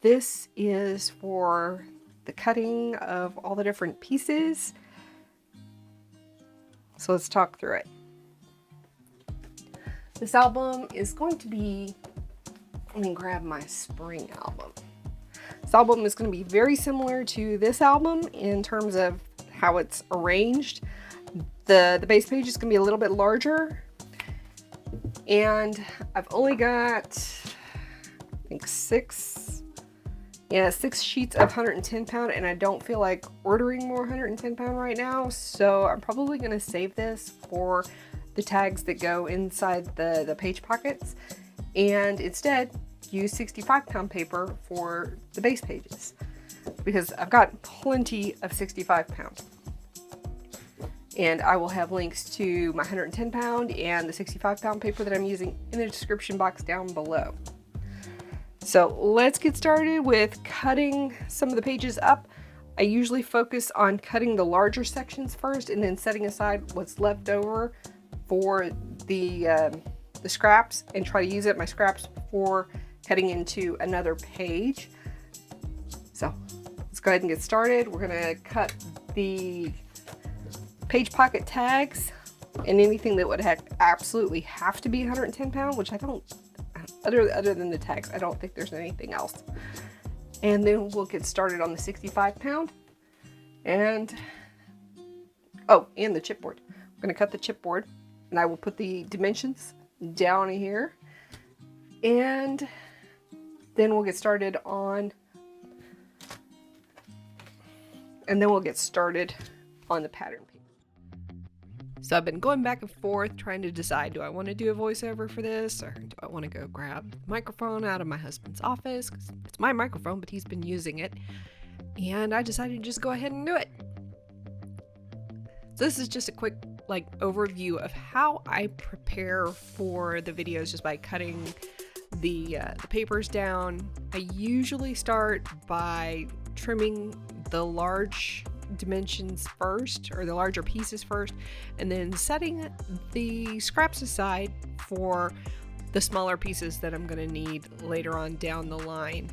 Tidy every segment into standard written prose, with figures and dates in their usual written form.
this is for the cutting of all the different pieces. So let's talk through it. This album is going to be, let me grab my spring album. This album is going to be very similar to this album in terms of how it's arranged. The base page is going to be a little bit larger, and I've only got, I think, six sheets of 110 pound, and I don't feel like ordering more 110 pound right now, so I'm probably going to save this for the tags that go inside the page pockets, and instead use 65 pound paper for the base pages, because I've got plenty of 65 pound. And I will have links to my 110 pound and the 65 pound paper that I'm using in the description box down below. So let's get started with cutting some of the pages up. I usually focus on cutting the larger sections first and then setting aside what's left over for the scraps, and try to use my scraps before cutting into another page. So let's go ahead and get started. We're gonna cut the page pocket tags and anything that would absolutely have to be 110 pound, which I don't, other than the tags, I don't think there's anything else. And then we'll get started on the 65 pound and the chipboard. I'm going to cut the chipboard, and I will put the dimensions down here, and then we'll get started on the pattern paper. So I've been going back and forth trying to decide, do I want to do a voiceover for this, or do I want to go grab the microphone out of my husband's office, because it's my microphone, but he's been using it, and I decided to just go ahead and do it. So this is just a quick overview of how I prepare for the videos, just by cutting the papers down. I usually start by trimming the large dimensions first, or the larger pieces first, and then setting the scraps aside for the smaller pieces that I'm going to need later on down the line.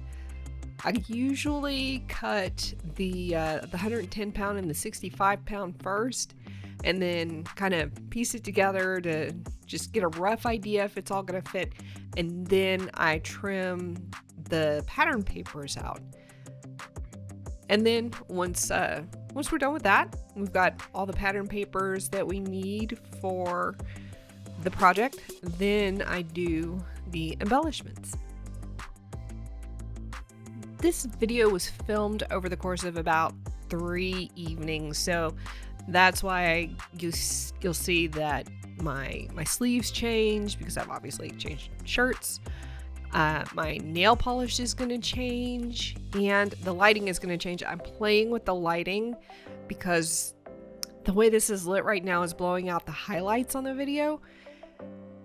I usually cut the 110 pound and the 65 pound first, and then kind of piece it together to just get a rough idea if it's all going to fit, and then I trim the pattern papers out. And then once we're done with that, we've got all the pattern papers that we need for the project, then I do the embellishments. This video was filmed over the course of about 3 evenings, so that's why you'll see that my sleeves changed, because I've obviously changed shirts. My nail polish is going to change, and the lighting is going to change. I'm playing with the lighting because the way this is lit right now is blowing out the highlights on the video.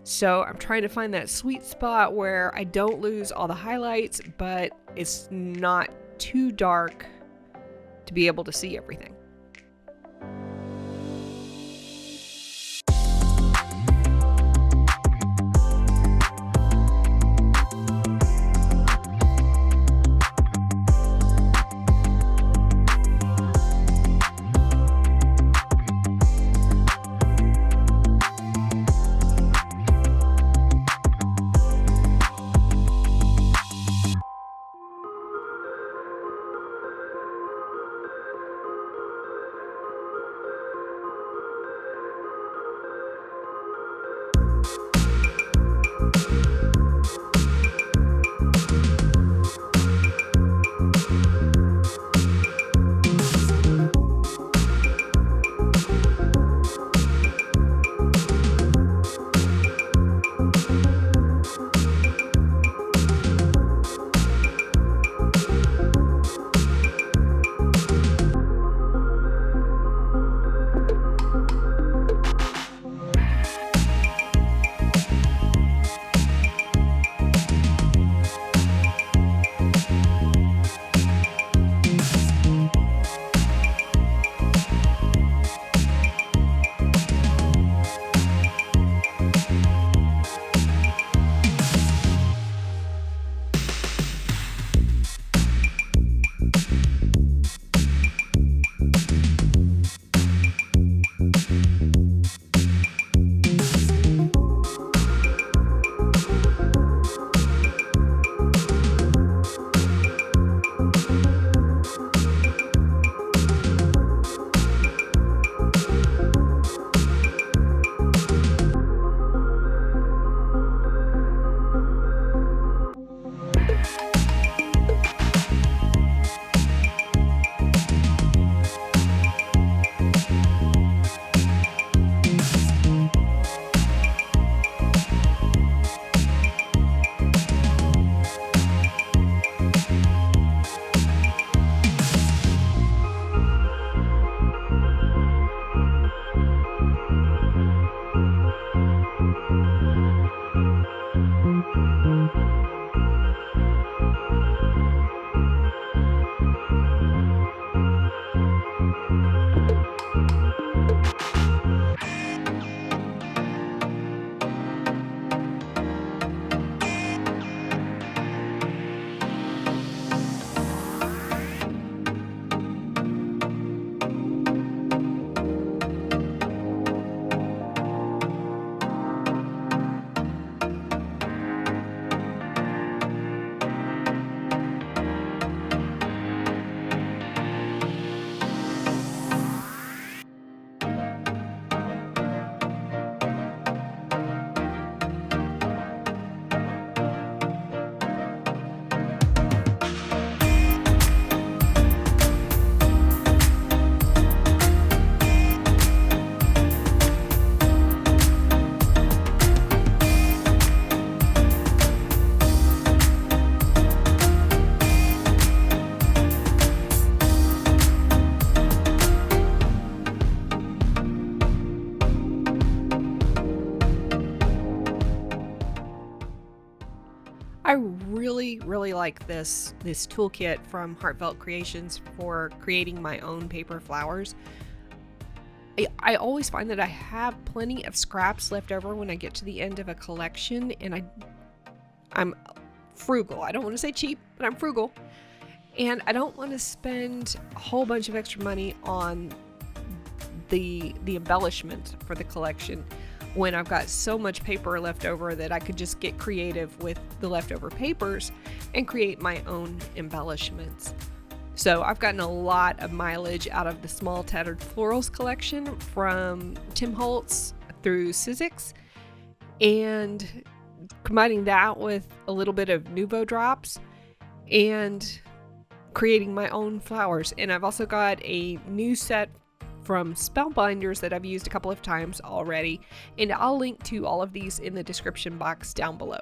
So I'm trying to find that sweet spot where I don't lose all the highlights, but it's not too dark to be able to see everything. I really, really like this toolkit from Heartfelt Creations for creating my own paper flowers. I always find that I have plenty of scraps left over when I get to the end of a collection, and I'm frugal. I don't want to say cheap, but I'm frugal. And I don't want to spend a whole bunch of extra money on the embellishment for the collection when I've got so much paper left over that I could just get creative with the leftover papers and create my own embellishments. So I've gotten a lot of mileage out of the Small Tattered Florals collection from Tim Holtz through Sizzix, and combining that with a little bit of Nuvo Drops and creating my own flowers. And I've also got a new set from Spellbinders that I've used a couple of times already, and I'll link to all of these in the description box down below.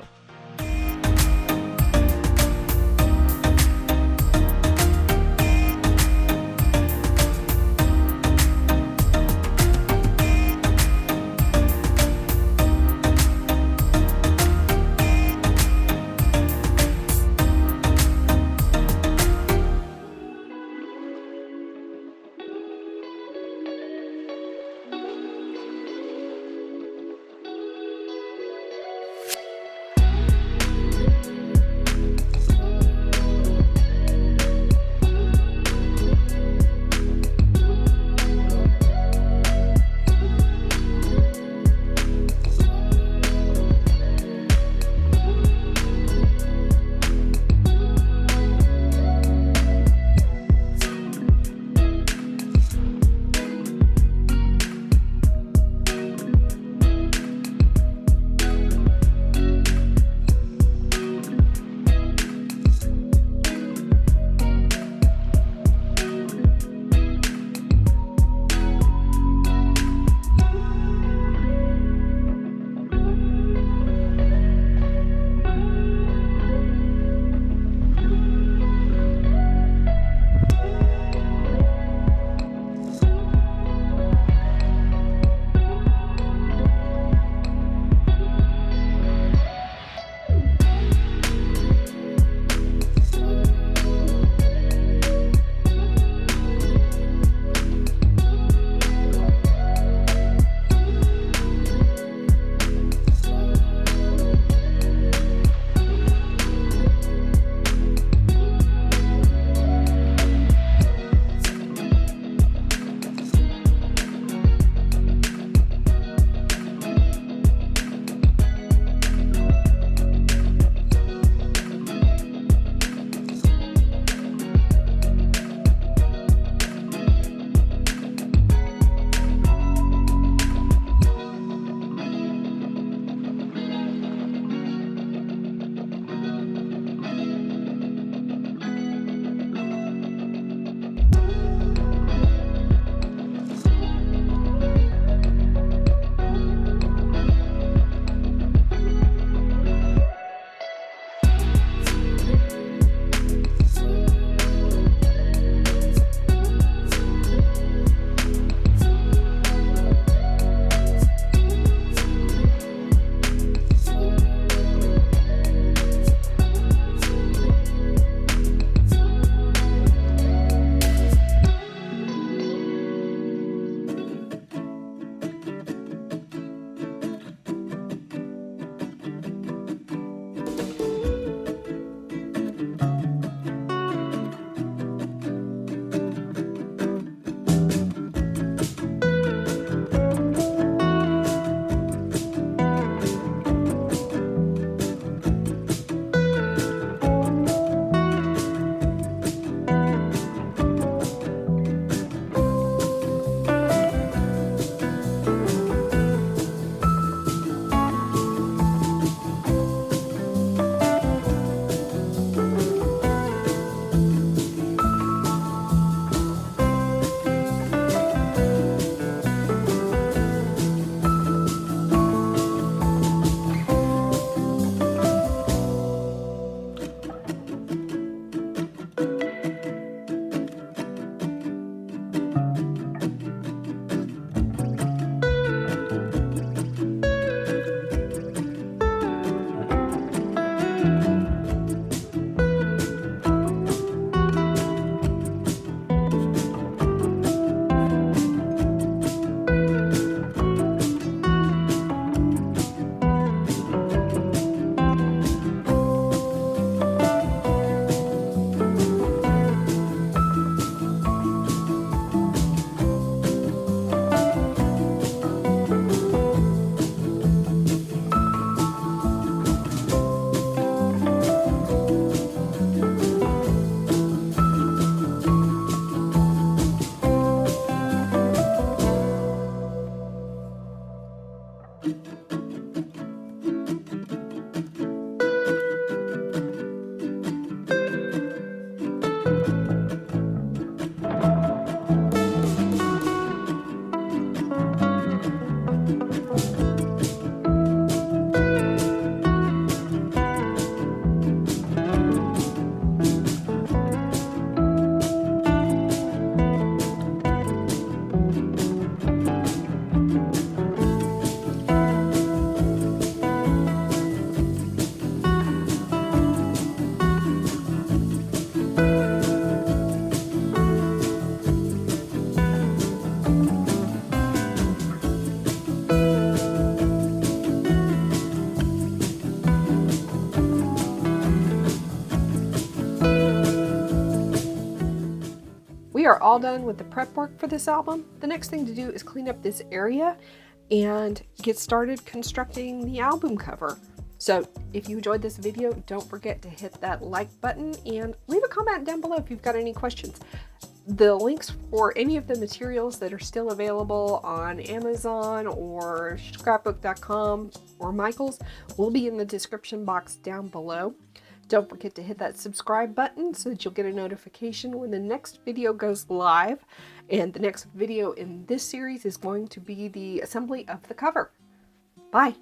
are all done with the prep work for this album. The next thing to do is clean up this area and get started constructing the album cover. So if you enjoyed this video, don't forget to hit that like button and leave a comment down below if you've got any questions. The links for any of the materials that are still available on Amazon or scrapbook.com or Michaels will be in the description box down below. Don't forget to hit that subscribe button so that you'll get a notification when the next video goes live. And the next video in this series is going to be the assembly of the cover. Bye!